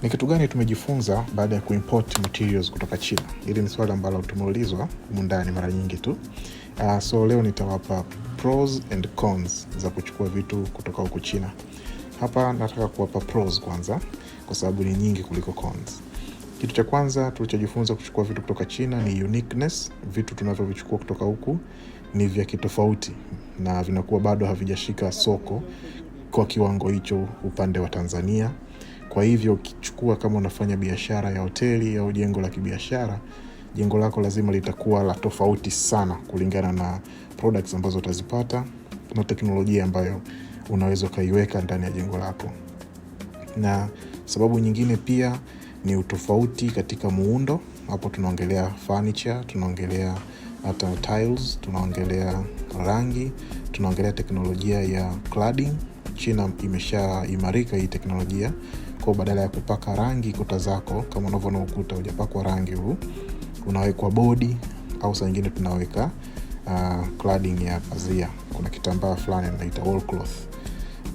Ni kitu gani tumejifunza baada ya kuimport materials kutoka China? Hili ni swali ambalo tumeulizwa humu ndani mara nyingi tu. So leo nitawapa pros and cons za kuchukua vitu kutoka huku China. Hapa nataka kuwapa pros kwanza kwa sababu ni nyingi kuliko cons. Kitu cha kwanza tulichojifunza kuchukua vitu kutoka China ni uniqueness. Vitu tunavyovichukua kutoka huku ni vya kitofauti na vinakuwa bado havijashika soko kwa kiwango hicho upande wa Tanzania. Kwa hivyo ukichukua kama unafanya biashara ya hoteli au jengo la kibiashara, jengo lako lazima litakuwa la tofauti sana kulingana na products ambazo utazipata na teknolojia ambayo unaweza kaiweka ndani ya jengo lako. Na sababu nyingine pia ni utofauti katika muundo. Hapo tunaongelea furniture, tunaongelea hata tiles, tunaongelea rangi, tunaongelea teknolojia ya cladding. China imeshaimarika hii teknolojia. Kwa badala ya kupaka rangi kuta zako, kama unavyoona ukuta hujapakwa rangi huu, unawekwa bodi au saa nyingine tunaweka cladding ya pazia. Kuna kitambaa fulani inaitwa wall cloth.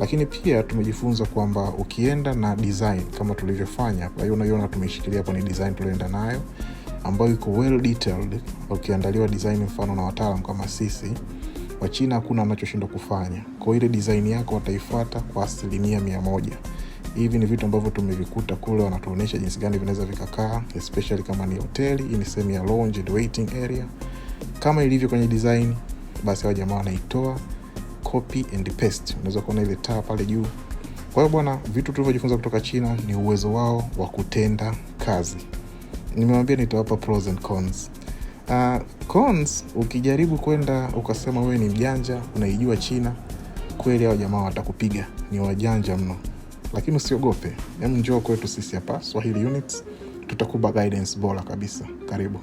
Lakini pia tumejifunza kwamba ukienda na design kama tulivyofanya, kwa hiyo unaiona tumeshikilia hapo ni design tulioenda nayo ambayo iko well detailed. Ukiandaliwa design mfano na wataalamu kama sisi, wa China hakuna anachoshindwa kufanya. Kwa ile design yako wataifuata kwa 100%. Hivi ni vitu ambavyo tumevikuta kule, wanatuonesha jinsi gani vinaweza vikakaa, especially kama ni hoteli. Hii ni sehemu ya lounge and waiting area. Kama ilivyo kwenye design, basi hao jamaa wanaitoa copy and paste. Unaweza kuona ile taa pale juu. Kwa hiyo bwana, vitu tulivyojifunza kutoka China ni uwezo wao wa kutenda kazi. Nimewambia nitawapa pros and cons. Cons, ukijaribu kwenda ukasema wewe ni mjanja, unaijua China, kweli hao jamaa watakupiga. Ni wajanja mno. Lakini usiogope. Njoo kwetu sisi hapa Swahili Units, tutakupa guidance bora kabisa. Karibu.